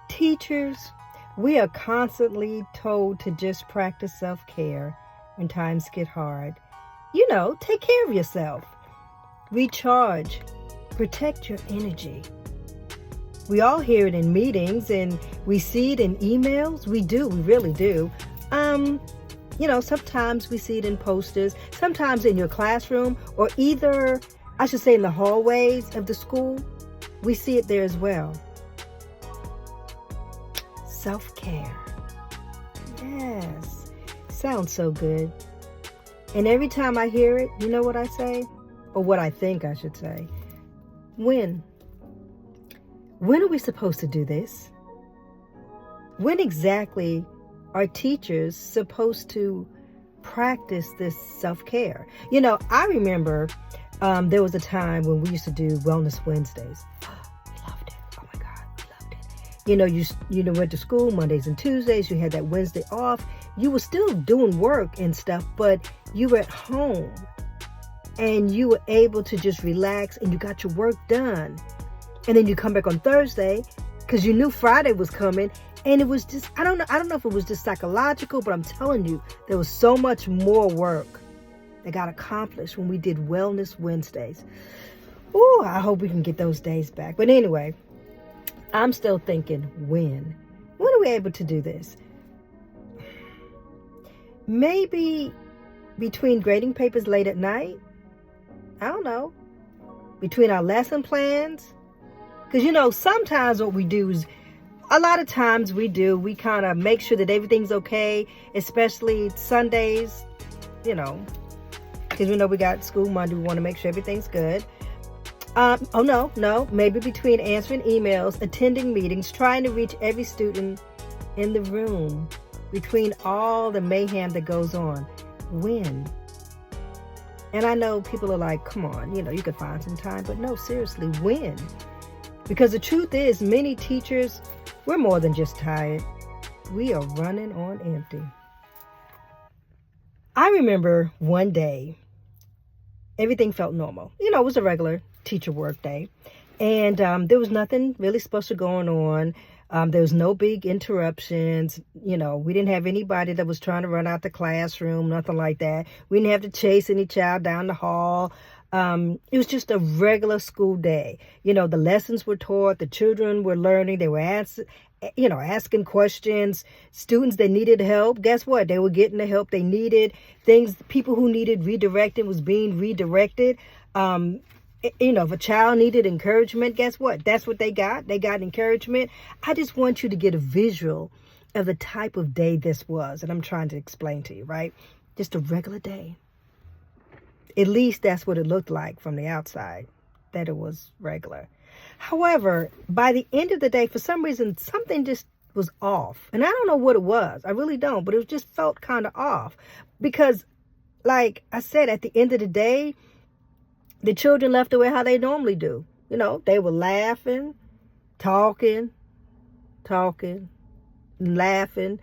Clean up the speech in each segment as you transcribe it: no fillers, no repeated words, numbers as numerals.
Teachers, we are constantly told to just practice self-care when times get hard. Take care of yourself. Recharge. Protect your energy. We all hear it in meetings and we see it in emails. We really do. Sometimes we see it in posters, sometimes in your classroom, or either, I should say, in the hallways of the school. We see it there as well. Self-care. Yes. Sounds so good. And every time I hear it, you know what I say? Or what I think I should say. When? When are we supposed to do this? When exactly are teachers supposed to practice this self-care? I remember there was a time when we used to do Wellness Wednesdays. Loved it. Oh my God, we loved it. You went to school Mondays and Tuesdays. You had that Wednesday off. You were still doing work and stuff, but you were at home and you were able to just relax and you got your work done. And then you come back on Thursday because you knew Friday was coming. And it was just, I don't know if it was just psychological, but I'm telling you, there was so much more work that got accomplished when we did Wellness Wednesdays. Ooh, I hope we can get those days back. But anyway, I'm still thinking, when? When are we able to do this? Maybe between grading papers late at night? I don't know. Between our lesson plans? Because, sometimes what we do is, a lot of times we kind of make sure that everything's okay, especially Sundays, because we got school Monday, we want to make sure everything's good. No, maybe between answering emails, attending meetings, trying to reach every student in the room, between all the mayhem that goes on. When? And I know people are like, come on, you could find some time, but no, seriously, when? Because the truth is, many teachers, we're more than just tired. We are running on empty. I remember one day, everything felt normal. It was a regular teacher work day. And there was nothing really special going on. There was no big interruptions. We didn't have anybody that was trying to run out the classroom, nothing like that. We didn't have to chase any child down the hall. It was just a regular school day. The lessons were taught, the children were learning, they were asking questions. Students that needed help, guess what? They were getting the help they needed. People who needed redirecting was being redirected. If a child needed encouragement, guess what? That's what they got. They got encouragement. I just want you to get a visual of the type of day this was. And I'm trying to explain to you, right? Just a regular day. At least that's what it looked like from the outside, that it was regular. However, by the end of the day, for some reason, something just was off. And I don't know what it was. I really don't. But it just felt kind of off. Because, like I said, at the end of the day, the children left away how they normally do. They were laughing, talking, laughing.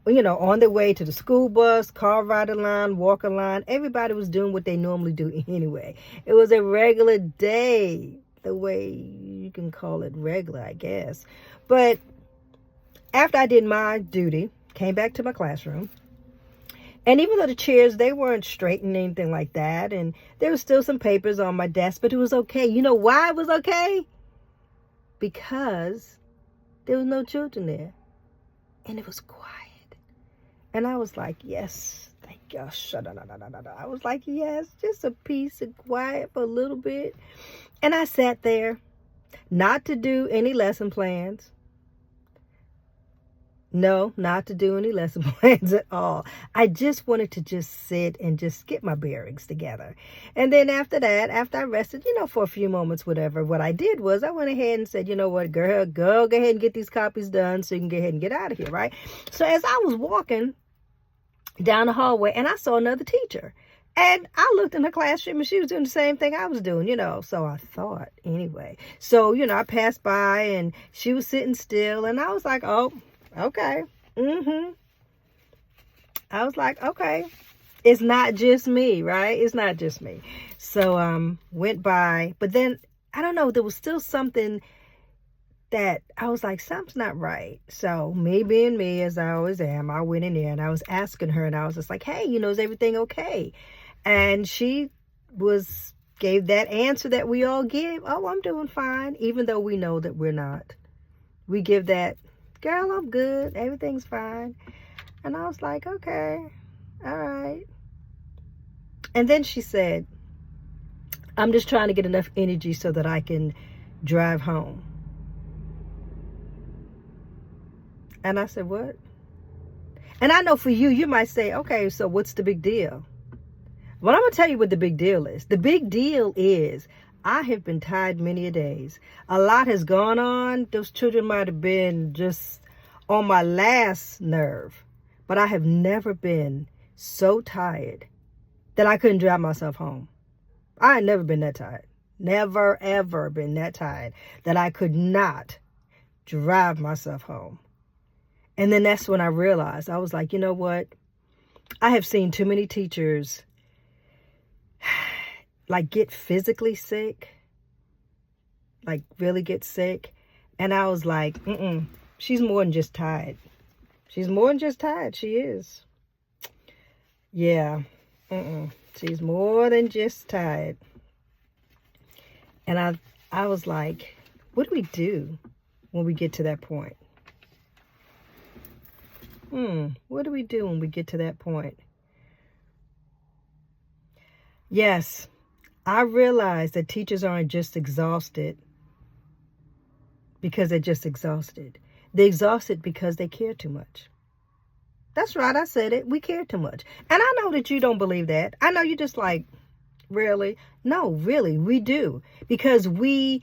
On their way to the school bus, car riding line, walking line. Everybody was doing what they normally do anyway. It was a regular day, the way you can call it regular, I guess. But after I did my duty, came back to my classroom, and even though the chairs, they weren't straightened, anything like that, and there was still some papers on my desk, but it was okay. You know why it was okay? Because there was no children there, and it was quiet. And I was like, yes, thank you. I was like, yes, just a piece of quiet for a little bit. And I sat there, not to do any lesson plans. No, not to do any lesson plans at all. I just wanted to just sit and just get my bearings together. And then after that, after I rested, for a few moments, whatever, what I did was I went ahead and said, you know what, girl, go ahead and get these copies done so you can go ahead and get out of here, right? So as I was walking down the hallway, and I saw another teacher. And I looked in her classroom and she was doing the same thing I was doing, So I thought anyway. So, I passed by and she was sitting still and I was like, oh, okay. I was like, okay. It's not just me, right? It's not just me. So went by. But then, I don't know, there was still something that I was like, something's not right. So me being me, as I always am, I went in there and I was asking her, and I was just like, hey, is everything okay? And she gave that answer that we all give. Oh, I'm doing fine, even though we know that we're not. We give that, girl, I'm good, everything's fine. And I was like, okay, all right. And then she said, I'm just trying to get enough energy so that I can drive home. And I said, what? And I know for you, you might say, okay, so what's the big deal? Well, I'm going to tell you what the big deal is. The big deal is I have been tired many a days. A lot has gone on. Those children might have been just on my last nerve. But I have never been so tired that I couldn't drive myself home. I had never been that tired. Never, ever been that tired that I could not drive myself home. And then that's when I realized, I was like, you know what? I have seen too many teachers like get physically sick, like really get sick. And I was like, she's more than just tired. She's more than just tired. She is. Yeah. She's more than just tired. And I was like, what do we do when we get to that point? What do we do when we get to that point? Yes, I realize that teachers aren't just exhausted because they're just exhausted. They're exhausted because they care too much. That's right, I said it. We care too much. And I know that you don't believe that. I know you're just like, really? No, really, we do. Because we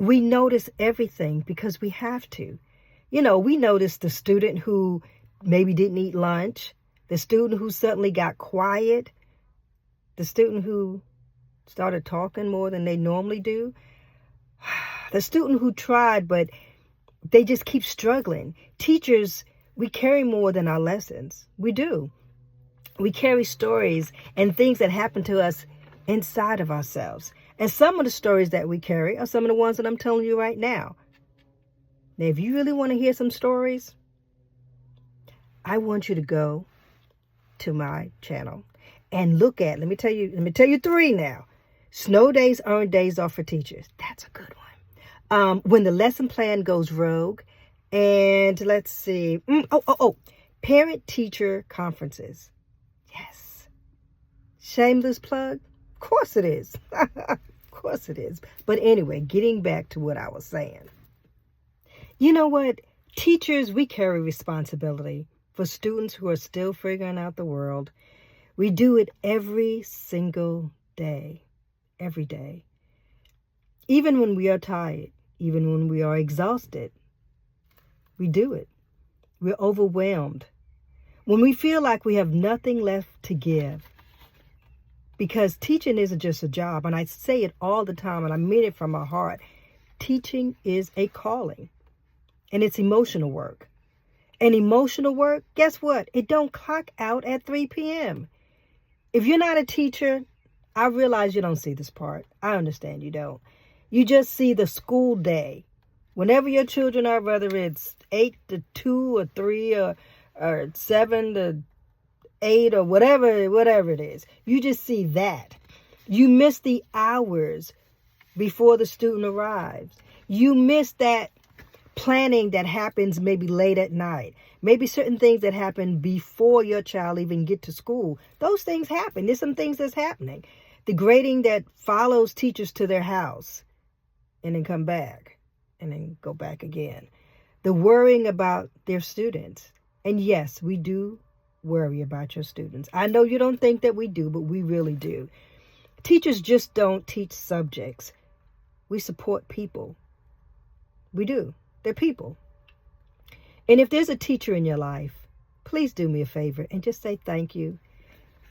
notice everything because we have to. We notice the student who maybe didn't eat lunch, the student who suddenly got quiet, the student who started talking more than they normally do, the student who tried, but they just keep struggling. Teachers, we carry more than our lessons. We do. We carry stories and things that happen to us inside of ourselves. And some of the stories that we carry are some of the ones that I'm telling you right now. Now, if you really want to hear some stories, I want you to go to my channel and look at, let me tell you 3 now. Snow days aren't days off for teachers. That's a good one. When the lesson plan goes rogue, and let's see. Parent-teacher conferences. Yes. Shameless plug? Of course it is. Of course it is. But anyway, getting back to what I was saying. You know what? Teachers, we carry responsibility for students who are still figuring out the world. We do it every single day. Every day. Even when we are tired. Even when we are exhausted. We do it. We're overwhelmed. When we feel like we have nothing left to give. Because teaching isn't just a job. And I say it all the time, and I mean it from my heart. Teaching is a calling. And it's emotional work. And emotional work, guess what? It don't clock out at 3 p.m. If you're not a teacher, I realize you don't see this part. I understand you don't. You just see the school day. Whenever your children are, whether it's 8 to 2 or 3 or 7 to 8 or whatever it is, you just see that. You miss the hours before the student arrives. You miss that planning that happens maybe late at night. Maybe certain things that happen before your child even get to school. Those things happen. There's some things that's happening. The grading that follows teachers to their house and then come back and then go back again. The worrying about their students. And yes, we do worry about your students. I know you don't think that we do, but we really do. Teachers just don't teach subjects. We support people. We do. They're people. And if there's a teacher in your life, please do me a favor and just say thank you.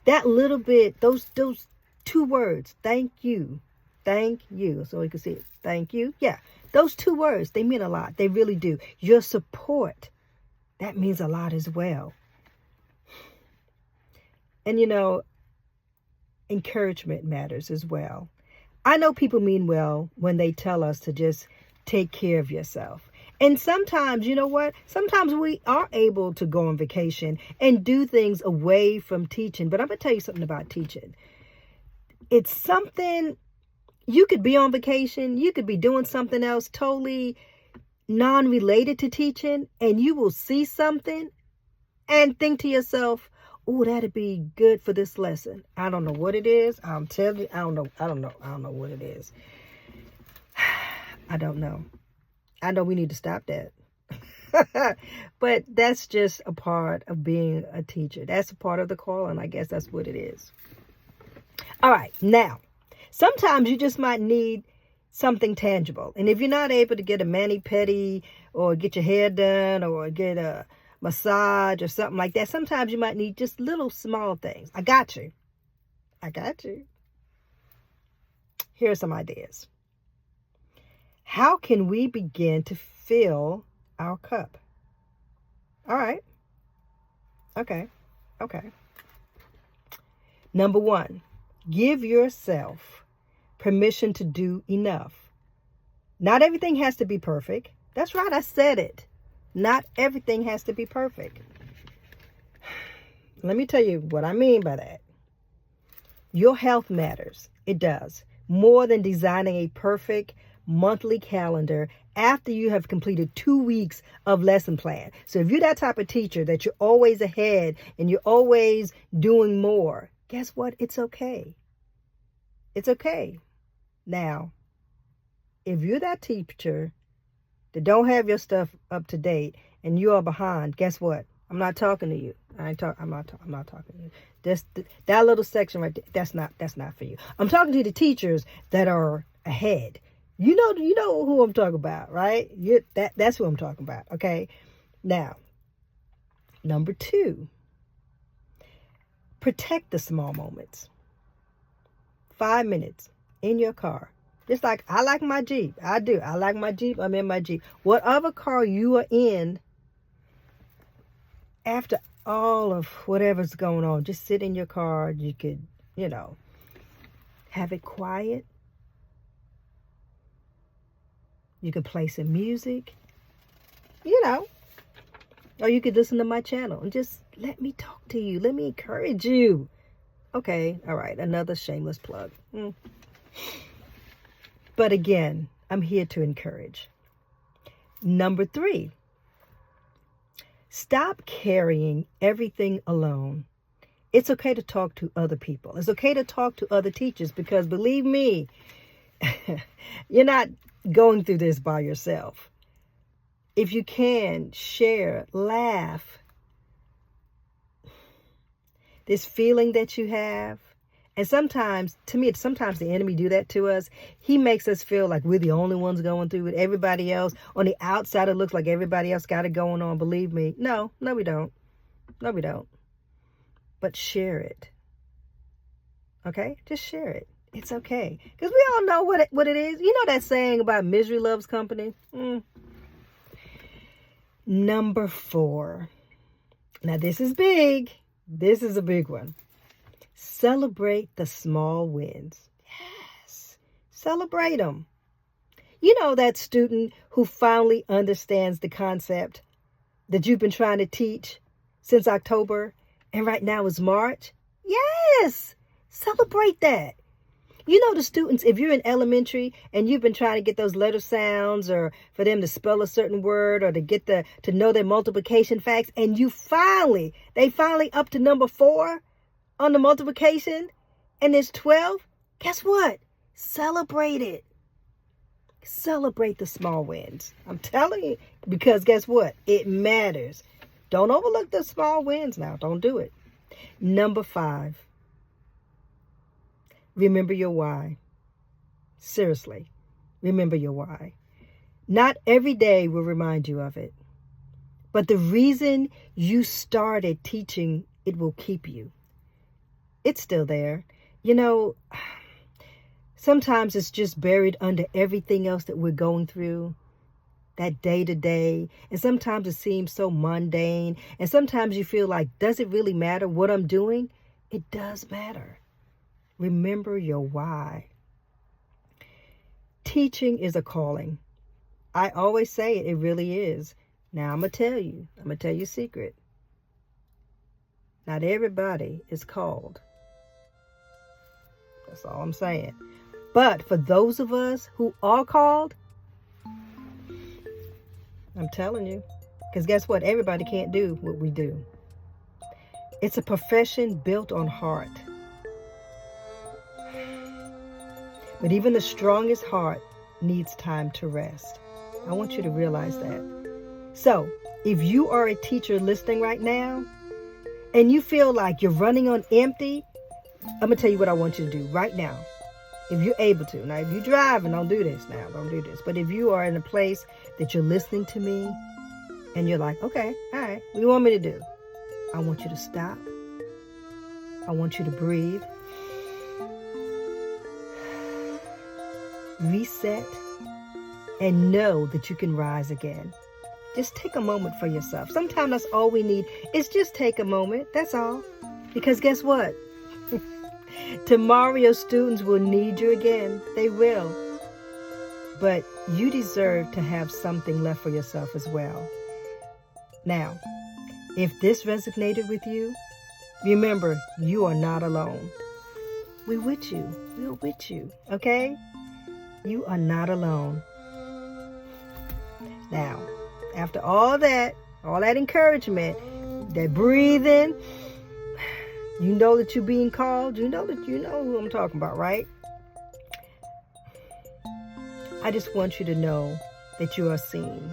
That little bit, those 2 words, thank you. Thank you. So you can see it. Thank you. Yeah, those 2 words, they mean a lot. They really do. Your support, that means a lot as well. And encouragement matters as well. I know people mean well when they tell us to just take care of yourself. And sometimes, you know what? Sometimes we are able to go on vacation and do things away from teaching. But I'm going to tell you something about teaching. It's something, you could be on vacation, you could be doing something else totally non-related to teaching, and you will see something and think to yourself, oh, that'd be good for this lesson. I don't know what it is. I'm telling you, I don't know what it is. I don't know. I know we need to stop that. But that's just a part of being a teacher. That's a part of the calling. I guess that's what it is. All right. Now, sometimes you just might need something tangible. And if you're not able to get a mani-pedi or get your hair done or get a massage or something like that, sometimes you might need just little small things. I got you. Here are some ideas. How can we begin to fill our cup? All right. Okay. Number 1, give yourself permission to do enough. Not everything has to be perfect. That's right. I said it. Not everything has to be perfect. Let me tell you what I mean by that. Your health matters. It does. More than designing a perfect monthly calendar after you have completed 2 weeks of lesson plan. So if you're that type of teacher that you're always ahead and you're always doing more, guess what? It's okay. It's okay. Now, if you're that teacher that don't have your stuff up to date and you are behind, guess what? I'm not talking to you. I'm not talking to you. That little section right there, that's not for you. I'm talking to the teachers that are ahead. You know who I'm talking about, right? That's who I'm talking about, okay? Now, number 2, protect the small moments. 5 minutes in your car. Just like I like my Jeep. I do. I like my Jeep. I'm in my Jeep. Whatever car you are in, after all of whatever's going on, just sit in your car. You could, have it quiet. You could play some music, or you could listen to my channel and just let me talk to you. Let me encourage you. Okay. All right. Another shameless plug. But again, I'm here to encourage. Number 3, stop carrying everything alone. It's okay to talk to other people. It's okay to talk to other teachers because believe me, you're not going through this by yourself. If you can, share, laugh. This feeling that you have. And sometimes, to me, sometimes the enemy do that to us. He makes us feel like we're the only ones going through it. Everybody else, on the outside, it looks like everybody else got it going on. Believe me. No, we don't. No, we don't. But share it. Okay? Just share it. It's okay. Because we all know what it is. You know that saying about misery loves company? Number 4. Now, this is big. This is a big one. Celebrate the small wins. Yes. Celebrate them. You know that student who finally understands the concept that you've been trying to teach since October and right now is March? Yes. Celebrate that. You know the students, if you're in elementary and you've been trying to get those letter sounds or for them to spell a certain word or to get to know their multiplication facts, and they finally up to number 4 on the multiplication and there's 12, guess what? Celebrate it. Celebrate the small wins. I'm telling you, because guess what? It matters. Don't overlook the small wins now. Don't do it. Number 5. Remember your why. Seriously, remember your why. Not every day will remind you of it, but the reason you started teaching, it will keep you. It's still there. Sometimes it's just buried under everything else that we're going through, that day to day. And sometimes it seems so mundane. And sometimes you feel like, does it really matter what I'm doing? It does matter. Remember your why. Teaching is a calling. I always say it really is. Now I'm going to tell you a secret. Not everybody is called. That's all I'm saying. But for those of us who are called, I'm telling you, because guess what? Everybody can't do what we do. It's a profession built on heart. But even the strongest heart needs time to rest. I want you to realize that. So, if you are a teacher listening right now, and you feel like you're running on empty, I'm going to tell you what I want you to do right now. If you're able to. Now, if you're driving, don't do this now. Don't do this. But if you are in a place that you're listening to me, and you're like, okay, all right, what do you want me to do? I want you to stop. I want you to breathe. Reset. And know that you can rise again. Just take a moment for yourself. Sometimes that's all we need is just take a moment. That's all. Because guess what? Tomorrow your students will need you again. They will. But you deserve to have something left for yourself as well. Now, if this resonated with you, remember, you are not alone. We're with you. We're with you. Okay? You are not alone. Now, after all that encouragement, that breathing, you know that you're being called. You know who I'm talking about, right? I just want you to know that you are seen.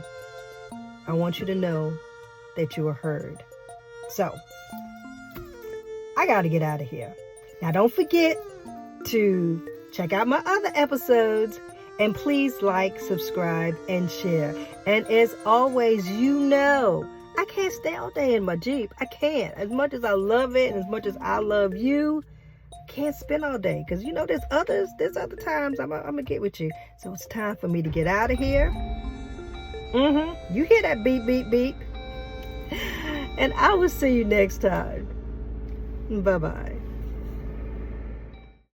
I want you to know that you are heard. So, I got to get out of here. Now, don't forget to check out my other episodes. And please like, subscribe, and share. And as always, you know, I can't stay all day in my Jeep. I can't. As much as I love it and as much as I love you, I can't spend all day. Because, you know, there's other times I'm going to get with you. So it's time for me to get out of here. You hear that beep, beep, beep. And I will see you next time. Bye-bye.